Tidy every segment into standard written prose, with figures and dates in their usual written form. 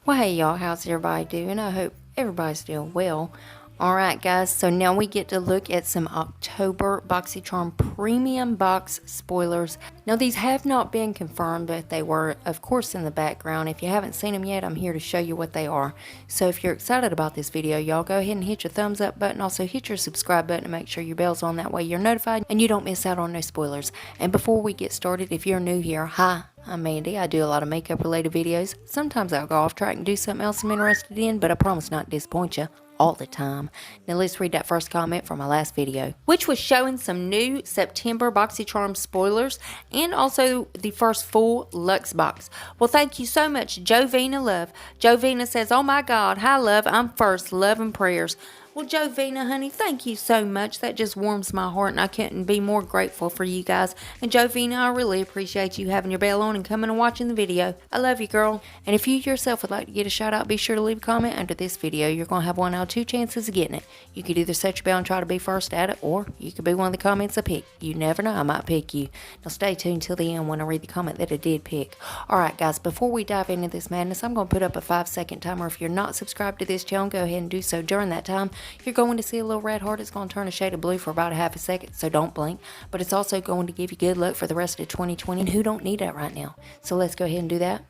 Well, hey y'all, how's everybody doing? I hope everybody's doing well. Alright guys, so now we get to look at some October BoxyCharm Premium Box spoilers. Now these have not been confirmed, but they were of course in the background. If you haven't seen them yet, I'm here to show you what they are. So if you're excited about this video, y'all go ahead and hit your thumbs up button. Also hit your subscribe button and make sure your bell's on. That way you're notified and you don't miss out on no spoilers. And before we get started, if you're new here, hi. I'm Mandy. I do a lot of makeup related videos. Sometimes I'll go off track and do something else I'm interested in, but I promise not to disappoint you all the time. Now let's read that first comment from my last video, which was showing some new September BoxyCharm spoilers and also the first full Luxe box. Well, thank you so much, Jovina Love. Jovina says, oh my God, hi love, I'm first, love and prayers. Well, Jovina, honey, thank you so much. That just warms my heart, and I couldn't be more grateful for you guys. And Jovina, I really appreciate you having your bell on and coming and watching the video. I love you, girl. And if you yourself would like to get a shout out, be sure to leave a comment under this video. You're going to have 1 out of 2 chances of getting it. You could either set your bell and try to be first at it, or you could be one of the comments I pick. You never know, I might pick you. Now stay tuned till the end when I read the comment that I did pick. Alright guys, before we dive into this madness, I'm going to put up a 5-second timer. If you're not subscribed to this channel, go ahead and do so during that time. You're going to see a little red heart. It's going to turn a shade of blue for about a half a second, so don't blink. But it's also going to give you good luck for the rest of 2020, and who don't need that right now? So let's go ahead and do that.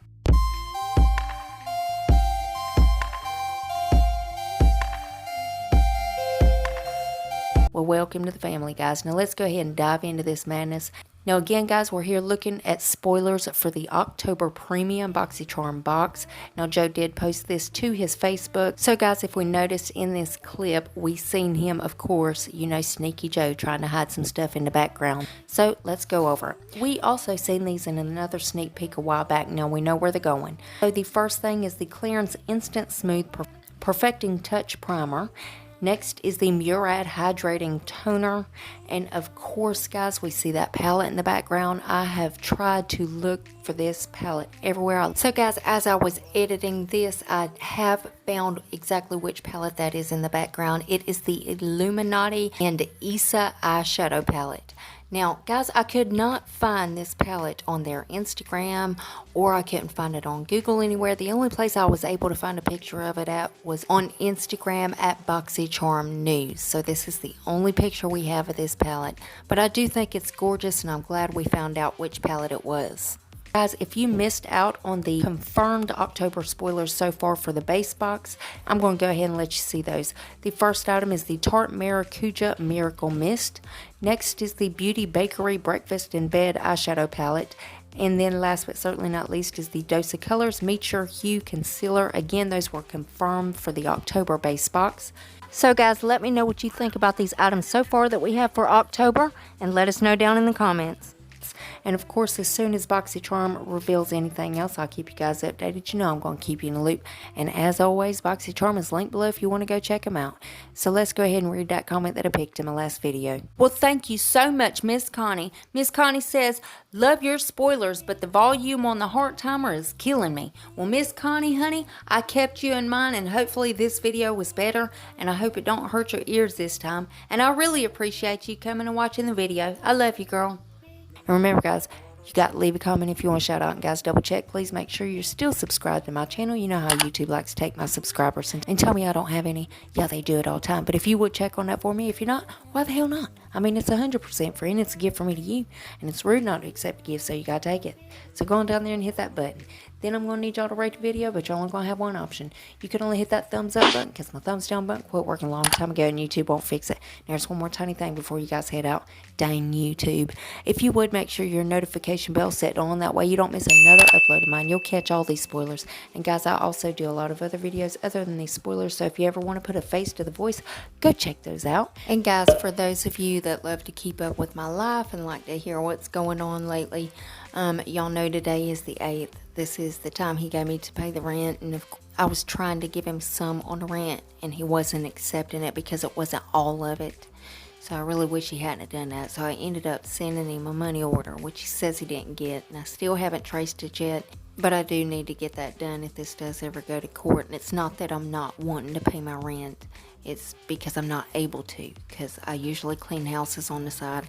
Well, welcome to the family, guys. Now let's go ahead and dive into this madness. Now again, guys, we're here looking at spoilers for the October Premium BoxyCharm box. Now Joe did post this to his Facebook. So guys, if we notice in this clip, we seen him, of course, you know, Sneaky Joe trying to hide some stuff in the background. So let's go over it. We also seen these in another sneak peek a while back. Now we know where they're going. So the first thing is the Clarins Instant Smooth Perfecting Touch Primer. Next is the Murad Hydrating Toner. And of course, guys, we see that palette in the background. I have tried to look for this palette everywhere. So guys, as I was editing this, I have found exactly which palette that is in the background. It is the Illuminati and Issa eyeshadow palette. Now, guys, I could not find this palette on their Instagram, or I couldn't find it on Google anywhere. The only place I was able to find a picture of it at was on Instagram at BoxyCharm News. So this is the only picture we have of this palette. But I do think it's gorgeous, and I'm glad we found out which palette it was. Guys, if you missed out on the confirmed October spoilers so far for the base box, I'm going to go ahead and let you see those. The first item is the Tarte Maracuja Miracle Mist. Next is the Beauty Bakery Breakfast in Bed eyeshadow palette. And then last but certainly not least is the Dose of Colors Meet Your Hue Concealer. Again, those were confirmed for the October base box. So guys, let me know what you think about these items so far that we have for October, and let us know down in the comments. And of course, as soon as BoxyCharm reveals anything else, I'll keep you guys updated. You know I'm going to keep you in the loop. And as always, BoxyCharm is linked below if you want to go check them out. So let's go ahead and read that comment that I picked in my last video. Well, thank you so much, Miss Connie. Miss Connie says, love your spoilers, but the volume on the heart timer is killing me. Well, Miss Connie, honey, I kept you in mind, and hopefully this video was better, and I hope it don't hurt your ears this time. And I really appreciate you coming and watching the video. I love you, girl. And remember, guys, you got to leave a comment if you want to shout out. And guys, double check. Please make sure you're still subscribed to my channel. You know how YouTube likes to take my subscribers and tell me I don't have any. Yeah, they do it all the time. But if you would check on that for me, if you're not, why the hell not? I mean, it's 100% free, and it's a gift from me to you. And it's rude not to accept a gift, so you got to take it. So go on down there and hit that button. Then I'm going to need y'all to rate the video, but you're only going to have one option. You can only hit that thumbs up button, because my thumbs down button quit working a long time ago, and YouTube won't fix it. And there's one more tiny thing before you guys head out. Dang YouTube. If you would, make sure your notification bell set on. That way you don't miss another upload of mine. You'll catch all these spoilers. And guys, I also do a lot of other videos other than these spoilers. So if you ever want to put a face to the voice, go check those out. And guys, for those of you that love to keep up with my life and like to hear what's going on lately, y'all know today is the 8th. This is the time he gave me to pay the rent, and I was trying to give him some on the rent, and he wasn't accepting it because it wasn't all of it. So I really wish he hadn't done that. So I ended up sending him a money order, which he says he didn't get, and I still haven't traced it yet. But I do need to get that done if this does ever go to court. And it's not that I'm not wanting to pay my rent. It's because I'm not able to, because I usually clean houses on the side.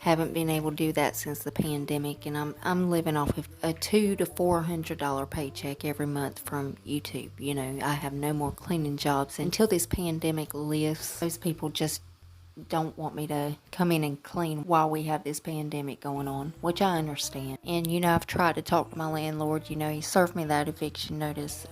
Haven't been able to do that since the pandemic, and I'm living off of a $200 to $400 paycheck every month from YouTube. You know, I have no more cleaning jobs until this pandemic lifts. Those people just don't want me to come in and clean while we have this pandemic going on, which I understand. And you know, I've tried to talk to my landlord. You know, he served me that eviction notice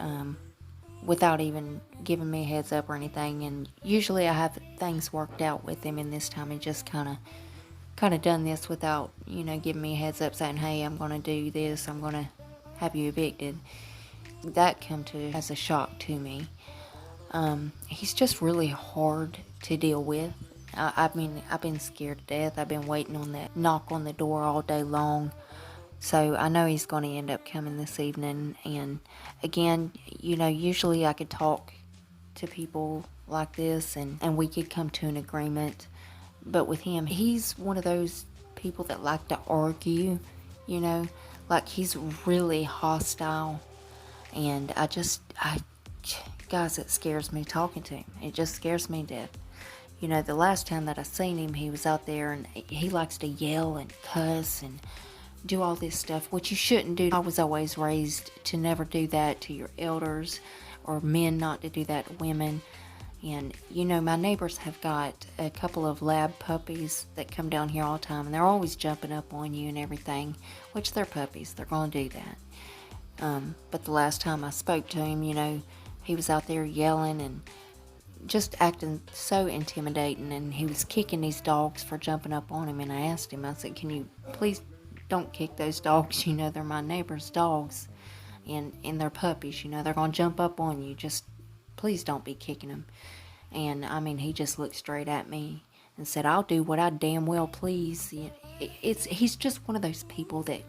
without even giving me a heads up or anything, and usually I have things worked out with him, and this time he just kind of done this without, you know, giving me a heads up saying, hey, I'm going to do this, I'm going to have you evicted. That come to as a shock to me. He's just really hard to deal with. I've been scared to death. I've been waiting on that knock on the door all day long. So I know he's going to end up coming this evening. And again, you know, usually I could talk to people like this and we could come to an agreement. But with him, he's one of those people that like to argue, you know, like he's really hostile. And guys, it scares me talking to him. It just scares me to death. You know, the last time that I seen him, he was out there and he likes to yell and cuss and do all this stuff, which you shouldn't do. I was always raised to never do that to your elders, or men not to do that to women. And, you know, my neighbors have got a couple of lab puppies that come down here all the time, and they're always jumping up on you and everything, which they're puppies. They're going to do that. But the last time I spoke to him, you know, he was out there yelling and just acting so intimidating, and he was kicking these dogs for jumping up on him. And I asked him, I said, can you please don't kick those dogs? You know, they're my neighbor's dogs, and they're puppies. You know, they're going to jump up on you. Just please don't be kicking them. And I mean, he just looked straight at me and said, I'll do what I damn well please. He's just one of those people that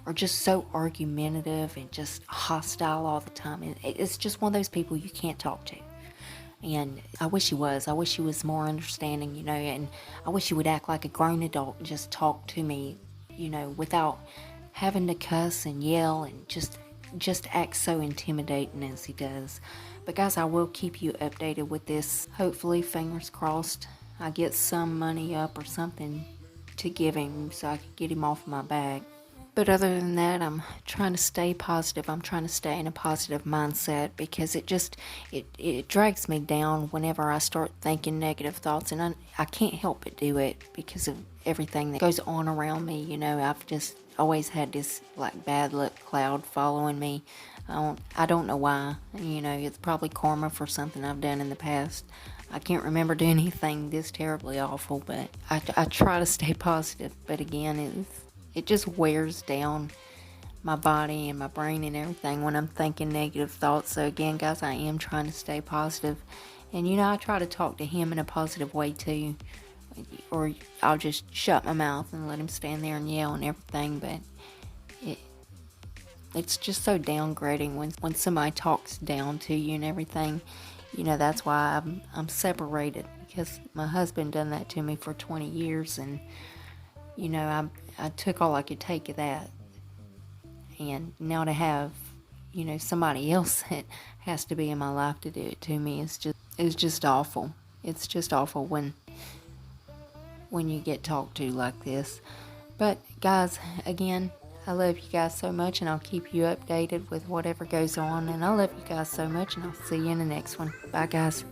are just so argumentative and just hostile all the time. It's just one of those people you can't talk to. And I wish he was. I wish he was more understanding, you know, and I wish he would act like a grown adult and just talk to me, you know, without having to cuss and yell and just act so intimidating as he does. But guys, I will keep you updated with this. Hopefully, fingers crossed, I get some money up or something to give him so I can get him off my back. But other than that, I'm trying to stay positive. I'm trying to stay in a positive mindset, because it drags me down whenever I start thinking negative thoughts. And I can't help but do it because of everything that goes on around me. You know, I've just always had this like bad luck cloud following me. I don't know why. You know, it's probably karma for something I've done in the past. I can't remember doing anything this terribly awful, but I try to stay positive. But again, it just wears down my body and my brain and everything when I'm thinking negative thoughts. So again, guys, I am trying to stay positive. And you know, I try to talk to him in a positive way too. Or I'll just shut my mouth and let him stand there and yell and everything. But it's just so downgrading when somebody talks down to you and everything. You know, that's why I'm separated, because my husband done that to me for 20 years. And you know, I took all I could take of that. And now to have, you know, somebody else that has to be in my life to do it to me is just awful. It's just awful when you get talked to like this. But guys, again, I love you guys so much, and I'll keep you updated with whatever goes on. And I love you guys so much, and I'll see you in the next one. Bye, guys.